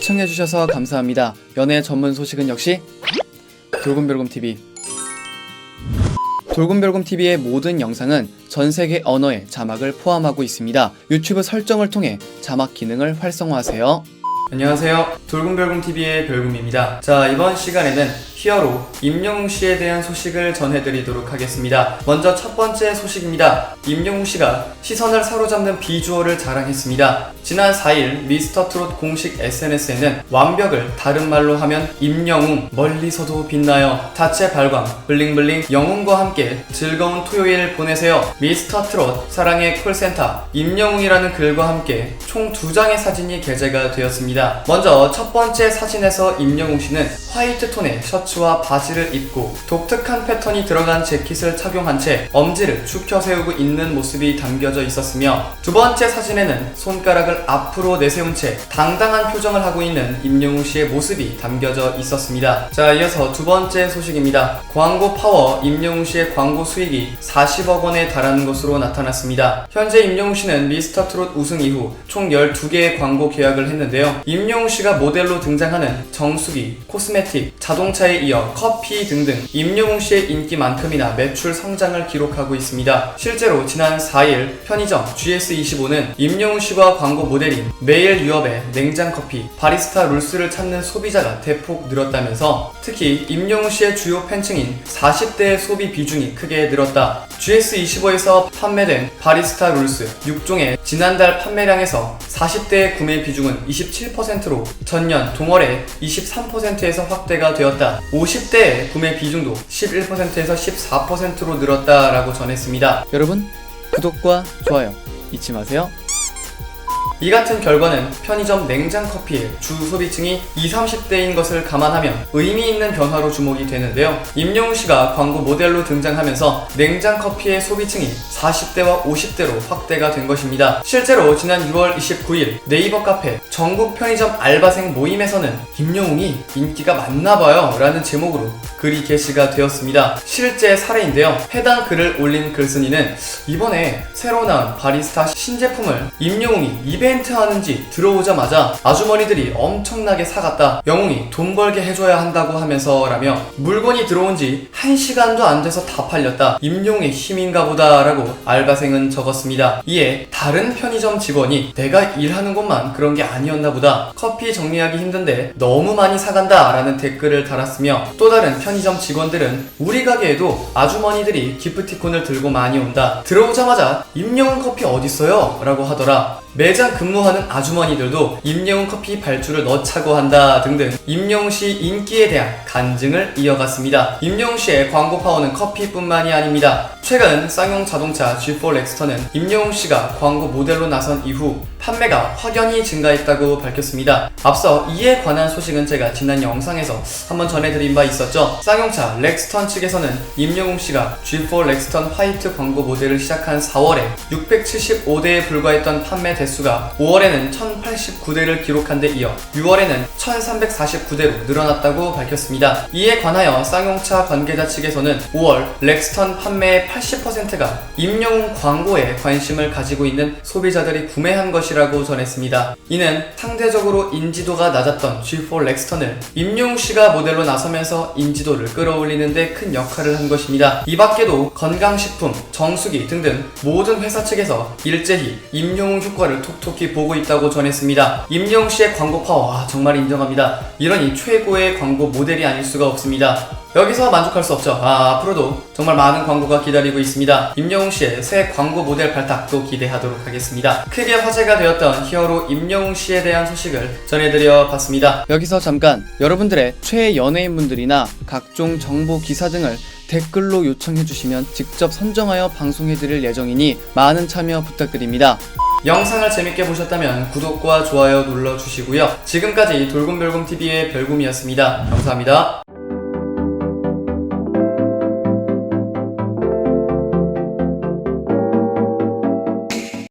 시청해주셔서 감사합니다. 연애 전문 소식은 역시 돌곰별곰TV. 돌곰별곰TV의 모든 영상은 전세계 언어의 자막을 포함하고 있습니다. 유튜브 설정을 통해 자막 기능을 활성화하세요. 안녕하세요. 돌곰별곰TV의 별곰입니다. 자, 이번 시간에는 히어로 임영웅씨에 대한 소식을 전해드리도록 하겠습니다. 먼저 첫 번째 소식입니다. 임영웅씨가 시선을 사로잡는 비주얼을 자랑했습니다. 지난 4일 미스터트롯 공식 SNS에는 완벽을 다른 말로 하면 임영웅, 멀리서도 빛나요, 자체 발광, 블링블링 영웅과 함께 즐거운 토요일 보내세요, 미스터트롯 사랑의 콜센터 임영웅이라는 글과 함께 총 2장의 사진이 게재가 되었습니다. 먼저 첫 번째 사진에서 임영웅씨는 화이트 톤의 셔츠와 바지를 입고 독특한 패턴이 들어간 재킷을 착용한 채 엄지를 축혀 세우고 있는 모습이 담겨져 있었으며, 두 번째 사진에는 손가락을 앞으로 내세운 채 당당한 표정을 하고 있는 임영웅씨의 모습이 담겨져 있었습니다. 자, 이어서 두 번째 소식입니다. 광고 파워 임영웅씨의 광고 수익이 40억 원에 달하는 것으로 나타났습니다. 현재 임영웅씨는 미스터트롯 우승 이후 총 12개의 광고 계약을 했는데요. 임영웅씨가 모델로 등장하는 정수기, 코스메틱, 자동차에 이어 커피 등등 임영웅씨의 인기만큼이나 매출 성장을 기록하고 있습니다. 실제로 지난 4일 편의점 GS25는 임영웅씨와 광고 모델인 매일 유업의 냉장커피, 바리스타 룰스를 찾는 소비자가 대폭 늘었다면서 특히 임영웅씨의 주요 팬층인 40대의 소비 비중이 크게 늘었다. GS25에서 판매된 바리스타 룰스 6종의 지난달 판매량에서 40대의 구매 비중은 27%로 전년 동월에 23%에서 확대가 되었다. 50대의 구매 비중도 11%에서 14%로 늘었다라고 전했습니다. 여러분, 구독과 좋아요 잊지 마세요. 이 같은 결과는 편의점 냉장커피의 주 소비층이 20, 30대인 것을 감안하면 의미 있는 변화로 주목이 되는데요. 임영웅씨가 광고 모델로 등장하면서 냉장커피의 소비층이 40대와 50대로 확대가 된 것입니다. 실제로 지난 6월 29일 네이버 카페 전국 편의점 알바생 모임에서는 임영웅이 인기가 많나봐요 라는 제목으로 글이 게시가 되었습니다. 실제 사례인데요. 해당 글을 올린 글쓴이는 이번에 새로 나온 바리스타 신제품을 임영웅이 이벤트 하는지 들어오자마자 아주머니들이 엄청나게 사갔다, 영웅이 돈 벌게 해줘야 한다고 하면서 라며 물건이 들어온 지 1시간도 안 돼서 다 팔렸다, 임영웅의 힘인가 보다 라고 알바생은 적었습니다. 이에 다른 편의점 직원이 내가 일하는 곳만 그런 게 아니었나 보다, 커피 정리하기 힘든데 너무 많이 사간다 라는 댓글을 달았으며, 또 다른 편의점 직원들은 우리 가게에도 아주머니들이 기프티콘을 들고 많이 온다, 들어오자마자 임영웅 커피 어딨어요? 라고 하더라. 매장 근무하는 아주머니들도 임영웅 커피 발주를 넣자고 한다 등등 임영웅씨 인기에 대한 간증을 이어갔습니다. 임영웅씨의 광고 파워는 커피뿐만이 아닙니다. 최근 쌍용 자동차 G4 렉스턴은 임영웅씨가 광고 모델로 나선 이후 판매가 확연히 증가했다고 밝혔습니다. 앞서 이에 관한 소식은 제가 지난 영상에서 한번 전해드린 바 있었죠. 쌍용차 렉스턴 측에서는 임영웅씨가 G4 렉스턴 화이트 광고 모델을 시작한 4월에 675대에 불과했던 판매 대수가 5월에는 1089대를 기록한 데 이어 6월에는 1349대로 늘어났다고 밝혔습니다. 이에 관하여 쌍용차 관계자 측에서는 5월 렉스턴 판매의 80%가 임영웅 광고에 관심을 가지고 있는 소비자들이 구매한 것이라고 전했습니다. 이는 상대적으로 인지도가 낮았던 G4 렉스턴을 임영웅씨가 모델로 나서면서 인지도를 끌어올리는 데 큰 역할을 한 것입니다. 이 밖에도 건강식품, 정수기 등등 모든 회사 측에서 일제히 임영웅 효과를 톡톡히 보고 있다고 전했습니다. 임영웅씨의 광고 파워 정말 인정합니다. 이러니 최고의 광고 모델이 아닐 수가 없습니다. 여기서 만족할 수 없죠. 앞으로도 정말 많은 광고가 기다리고 있습니다. 임영웅씨의 새 광고 모델 발탁도 기대하도록 하겠습니다. 크게 화제가 되었던 히어로 임영웅씨에 대한 소식을 전해드려 봤습니다. 여기서 잠깐 여러분들의 최애 연예인분들이나 각종 정보 기사 등을 댓글로 요청해주시면 직접 선정하여 방송해드릴 예정이니 많은 참여 부탁드립니다. 영상을 재밌게 보셨다면 구독과 좋아요 눌러주시고요. 지금까지 돌곰별곰TV의 별곰이었습니다. 감사합니다.